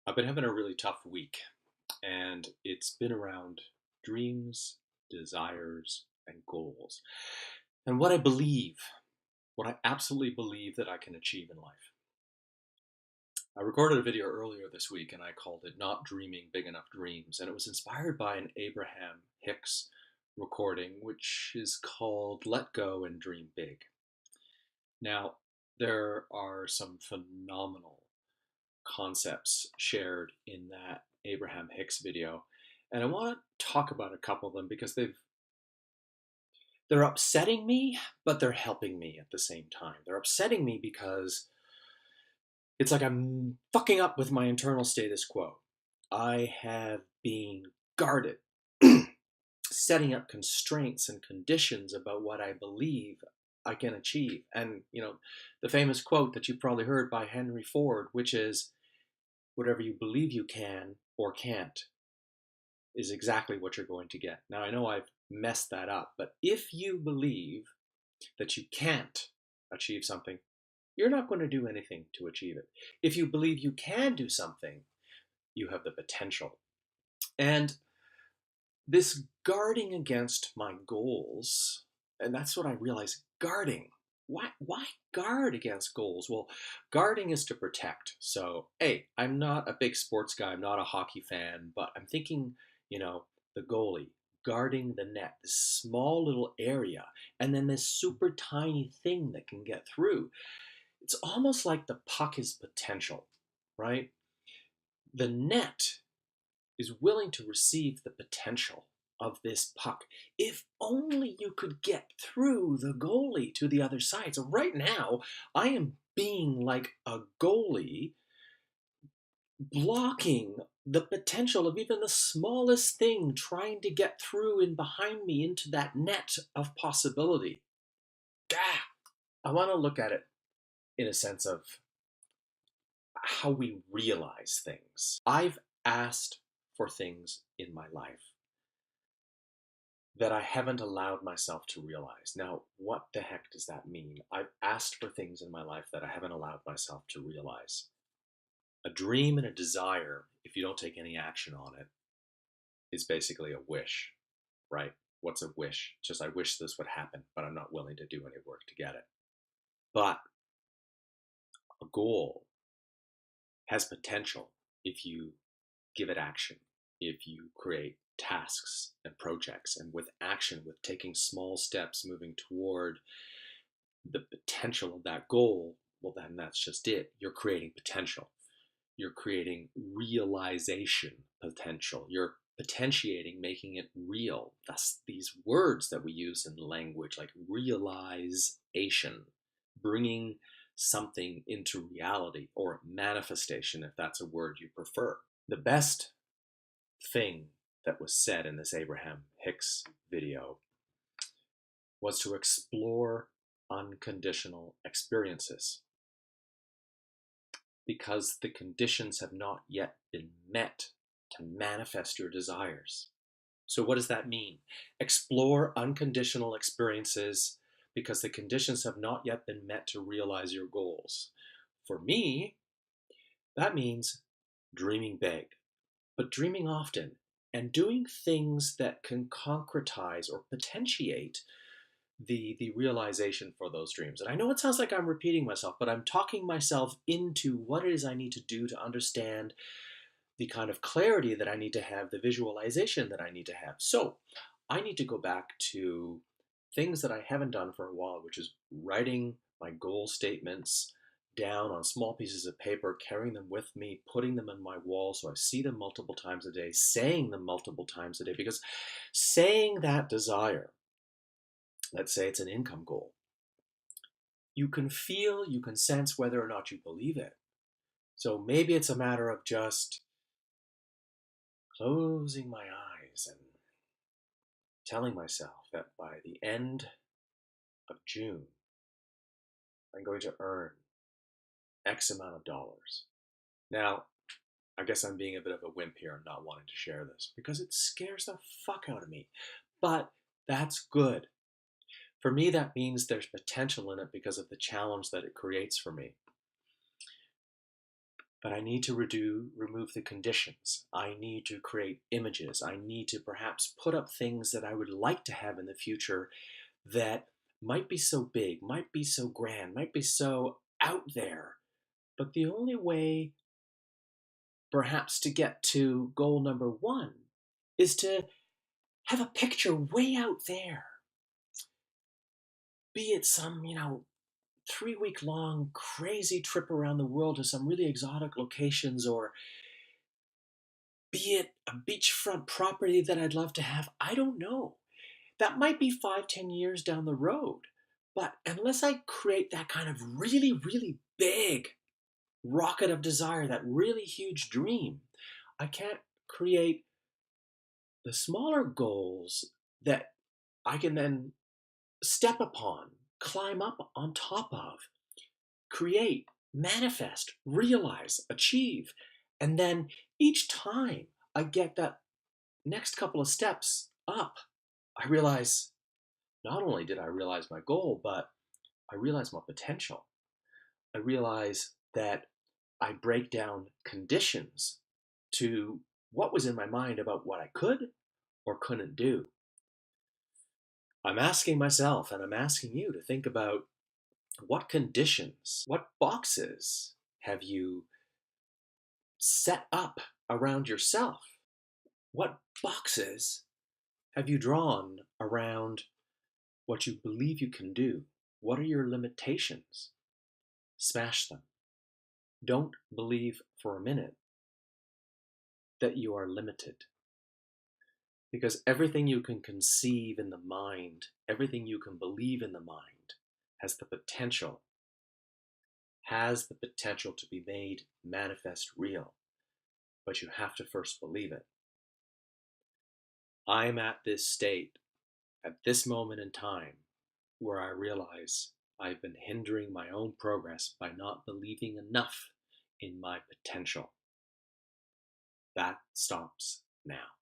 I've been having a really tough week, and it's been around dreams, desires, and goals. And what I absolutely believe that I can achieve in life. I recorded a video earlier this week and I called it Not Dreaming Big Enough Dreams. And it was inspired by an Abraham Hicks recording, which is called Let Go and Dream Big. Now, there are some phenomenal concepts shared in that Abraham Hicks video. And I want to talk about a couple of them because they're upsetting me, but they're helping me at the same time. They're upsetting me because it's like I'm fucking up with my internal status quo. I have been guarded, setting up constraints and conditions about what I believe I can achieve. And, the famous quote that you've probably heard by Henry Ford, which is, whatever you believe you can or can't is exactly what you're going to get. Now, I know I've messed that up, but if you believe that you can't achieve something, you're not going to do anything to achieve it. If you believe you can do something, you have the potential. And this guarding against my goals, and that's what I realized, guarding. Why guard against goals? Well, guarding is to protect. So, hey, I'm not a big sports guy. I'm not a hockey fan, but I'm thinking, the goalie guarding the net, this small little area, and then this super tiny thing that can get through. It's almost like the puck is potential, right? The net is willing to receive the potential of this puck. If only you could get through the goalie to the other side. So right now, I am being like a goalie, blocking the potential of even the smallest thing trying to get through and behind me into that net of possibility. Gah! I want to look at it in a sense of how we realize things. I've asked for things in my life that I haven't allowed myself to realize. Now, what the heck does that mean? I've asked for things in my life that I haven't allowed myself to realize. A dream and a desire, if you don't take any action on it, is basically a wish, right? What's a wish? Just I wish this would happen, but I'm not willing to do any work to get it. But a goal has potential if you give it action, if you create tasks and projects, and with action, with taking small steps moving toward the potential of that goal, well, then that's just it. You're creating potential. You're creating realization potential. You're potentiating, making it real. Thus, these words that we use in language like realization, bringing something into reality or manifestation, if that's a word you prefer. The best thing that was said in this Abraham Hicks video was to explore unconditional experiences because the conditions have not yet been met to manifest your desires. So, what does that mean? Explore unconditional experiences because the conditions have not yet been met to realize your goals. For me, that means dreaming big, but dreaming often and doing things that can concretize or potentiate the realization for those dreams. And I know it sounds like I'm repeating myself, but I'm talking myself into what it is I need to do to understand the kind of clarity that I need to have, the visualization that I need to have. So I need to go back to things that I haven't done for a while, which is writing my goal statements down on small pieces of paper, carrying them with me, putting them on my wall so I see them multiple times a day, saying them multiple times a day, because saying that desire, let's say it's an income goal, you can feel, you can sense whether or not you believe it. So maybe it's a matter of just closing my eyes and telling myself that by the end of June, I'm going to earn X amount of dollars. Now, I guess I'm being a bit of a wimp here and not wanting to share this because it scares the fuck out of me. But that's good. For me, that means there's potential in it because of the challenge that it creates for me. but I need to remove the conditions. I need to create images. I need to perhaps put up things that I would like to have in the future that might be so big, might be so grand, might be so out there. But the only way perhaps to get to goal number one is to have a picture way out there. Be it some, 3 week long crazy trip around the world to some really exotic locations, or be it a beachfront property that I'd love to have. I don't know. That might be 5, 10 years down the road. But unless I create that kind of really, really big rocket of desire, that really huge dream, I can't create the smaller goals that I can then step upon, climb up on top of, create, manifest, realize, achieve. And then each time I get that next couple of steps up, I realize not only did I realize my goal, but I realize my potential. I realize that I break down conditions to what was in my mind about what I could or couldn't do. I'm asking myself and I'm asking you to think about what conditions, what boxes have you set up around yourself? What boxes have you drawn around what you believe you can do? What are your limitations? Smash them. Don't believe for a minute that you are limited. Because everything you can conceive in the mind, everything you can believe in the mind, has the potential, to be made manifest real. But you have to first believe it. I'm at this state, at this moment in time, where I realize I've been hindering my own progress by not believing enough in my potential. That stops now.